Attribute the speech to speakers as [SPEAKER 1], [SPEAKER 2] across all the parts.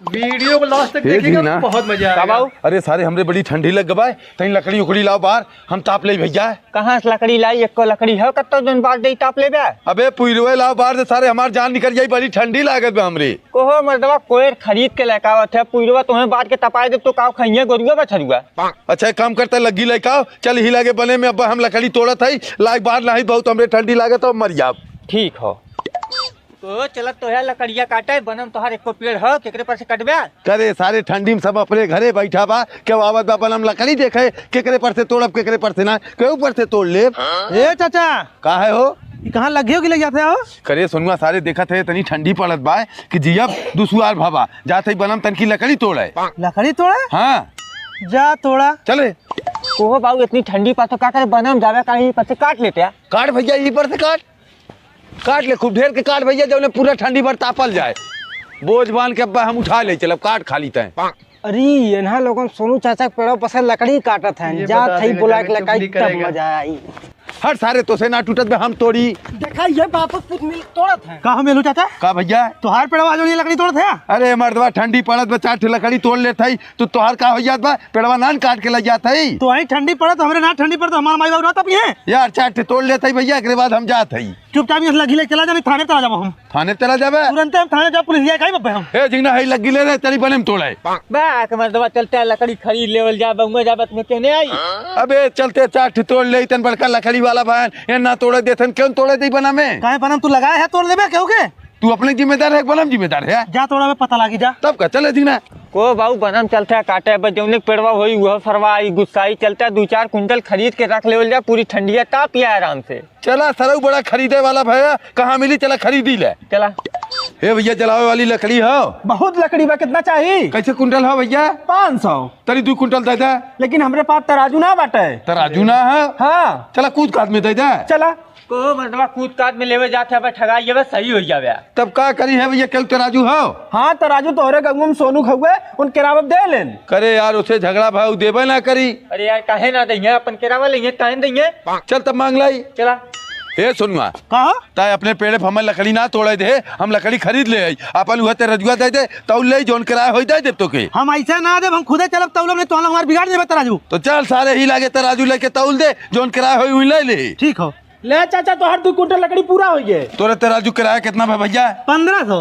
[SPEAKER 1] Video को last तक देखिएगा, बहुत मजा आएगा।
[SPEAKER 2] अरे सारे हमरे बड़ी ठंडी लग गए, तहीं लकड़ी उकड़ी लाओ बाहर, हम ताप ले भैया।
[SPEAKER 3] कहाँ से लकड़ी लाई? एक को लकड़ी है कत्तो दिन बाद दे ताप ले बे।
[SPEAKER 2] अबे पुरवे लाओ बाहर से, सारे हमार जान निकल जाई, बड़ी ठंडी लागत बे हमरे।
[SPEAKER 3] कोहो मर्दवा कोयर खरीद के लेका आवत है, पुरवा तुम्हें बात के तपाए दे तो काव खइए गोरुआ बछरुआ।
[SPEAKER 2] अच्छा एक काम करता लगी लेका, चल ही लागे बने में, अब हम लकड़ी तोड़त है, लाग बाहर नहीं बहुत हमरे ठंडी लागत हो, मर जाब।
[SPEAKER 3] ठीक हो तो चलत तो है लकड़िया काटे बनम तोहार एको पेड़ हो केकरे पर से कटबे।
[SPEAKER 2] करे सारे ठंडी में सब अपने घरे बैठा बा, क्यों आवत बा बनम लकड़ी देखे, केकरे पर से तोड़ब केकरे पर से ना, केहू पर से तोड़ ले।
[SPEAKER 1] ए चाचा
[SPEAKER 2] का है हो,
[SPEAKER 1] कहाँ लगे हो कि लग जाते हो?
[SPEAKER 2] करे सुनवा सारे देखत है तनी ठंडी पड़त बा कि जियब दुसुआर भाबा जाते बनम तन की लकड़ी तोड़े।
[SPEAKER 1] लकड़ी तोड़े?
[SPEAKER 2] हाँ
[SPEAKER 1] जा तोड़ा।
[SPEAKER 2] चले।
[SPEAKER 3] कोहो बाबू इतनी ठंडी पर तो का करे बनम जावे कहीं पर से काट लेते हैं।
[SPEAKER 2] काट भैया यही पर से काट ले, खूब ढेर के काट भैया, जब पूरा ठंडी भर तापल जाए, बोझ बांध के अब्बा हम उठा ले, चल काट खा ली तय।
[SPEAKER 1] अरे यहाँ लोगन सोनू चाचा के पेड़ों पर लकड़ी काटत हैं, जा थई बुला के लकड़ी तब मजा आई।
[SPEAKER 2] हर सारे तो से ना टूटत बे, हम तोड़ी
[SPEAKER 1] देखा ये वापस कुछ मिल तोड़त है। का मेलू चाचा?
[SPEAKER 2] का भैया
[SPEAKER 1] तोहार पेड़वा जो ये लकड़ी तोड़त है?
[SPEAKER 2] अरे मर्दवा ठंडी पड़त बे, 4 लकड़ी तोड़ लेत है, तो तोहार का हो जात बा, पेड़वा नान काट के लग जात है।
[SPEAKER 1] तो वही ठंडी पड़त, हमरे ना ठंडी पड़त, हमार माई बाबू रहता भी है
[SPEAKER 2] यार 4 तोड़ लेते है भैया, एक बाद हम जात है।
[SPEAKER 1] चुपचाप यहाँ लगी ले चला जाने, थाने चला जाओ हम।
[SPEAKER 2] थाने चला जाबे?
[SPEAKER 1] तुरंत हम थाने जा, पुलिस जाए बब्बे हम।
[SPEAKER 2] ए जिंगना है लगी ले रे, तेरी बने में तोड़े
[SPEAKER 3] बा के मर्दवा चलते है लकड़ी खरीद लेवल जा बउवा जाबत में क्यों नहीं आई।
[SPEAKER 2] अबे चलते 4 तोड़ ले, इतन बड़का लकड़ी वाला बहन ये ना तोड़े देथन, क्यों तोड़े दे बना में?
[SPEAKER 1] काहे बनम तू लगाए है तोड़ देबे क्यों के?
[SPEAKER 2] तू अपने जिम्मेदार है, बनम जिम्मेदार है।
[SPEAKER 1] जा तोड़ा में पता लागी जा।
[SPEAKER 2] तब का चले जिंगना
[SPEAKER 3] को बाबू बनम चलते है काटे बस जौने पेड़वा होई वह फरवा आई गुस्साई चलता 2-4 कुंटल खरीद के रख लेवल जा, पूरी ठंडिया ताप या आराम से।
[SPEAKER 2] चला सरऊ बड़ा खरीदे वाला भैया, कहाँ मिली, चला खरीदी ले।
[SPEAKER 3] चला
[SPEAKER 2] हे भैया जलावे वाली लकड़ी हो?
[SPEAKER 1] बहुत लकड़ी बा, कितना चाहिए?
[SPEAKER 2] कैसे कुंटल हो भैया?
[SPEAKER 1] 500।
[SPEAKER 2] तरी 2 कुंटल दे दे।
[SPEAKER 1] लेकिन हमरे पास तराजू ना बाटे।
[SPEAKER 2] तराजू ना है?
[SPEAKER 1] हाँ
[SPEAKER 2] चला कूद काट में दे दे।
[SPEAKER 1] चला।
[SPEAKER 3] को मर्दवा कूद काट में लेवे जाते है ठगाई जावे सही हो जावे।
[SPEAKER 2] तब का करी है भैया, क्यों तराजू हो?
[SPEAKER 1] हाँ तराजू तोहरे गंगू में सोनू खहुए उन केराव दे लेन।
[SPEAKER 2] करे यार उसे झगड़ा भाव देबे ना करी।
[SPEAKER 3] अरे यार काहे ना देंगे, अपन केरावा लेंगे काहे देंगे।
[SPEAKER 2] चल तब मांग लाई।
[SPEAKER 3] चला
[SPEAKER 2] हे सुनवा
[SPEAKER 1] कहा
[SPEAKER 2] ताय अपने पेड़े पर हम लकड़ी ना तोड़े दे, हम लकड़ी खरीद ले आई, अपन उहे ते रजुआ दे दे, तौ ले जोन किराया होई दे तो के।
[SPEAKER 1] हम ऐसा ना देब, हम खुदे चलब तौल में, तो हमार बिगाड़ देबे तराजू।
[SPEAKER 2] तो चल सारे ही लागे तराजू लेके तौल दे, जोन किराया होई उही ले ले।
[SPEAKER 1] ठीक हो ले चाचा, तो हर 2 कुंटल लकड़ी पूरा हो गए।
[SPEAKER 2] तोरे तराजू किराया कितना है भैया?
[SPEAKER 1] 1500।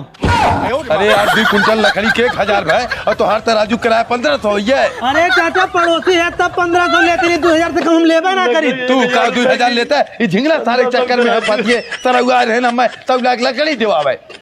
[SPEAKER 2] अरे यार 2 कुंटल लकड़ी के 1000 है, और तो हर तराजू किराया 1500 ही है।
[SPEAKER 1] अरे चाचा पड़ोसी है तब 1500 लेते, 2000 से कम हम लेबे ना करी।
[SPEAKER 2] तू का 2000 लेता है, ये झिंगला सारे चक्कर में फंसिए, तरह रहे ना मैं तब लकड़ी दिवावे।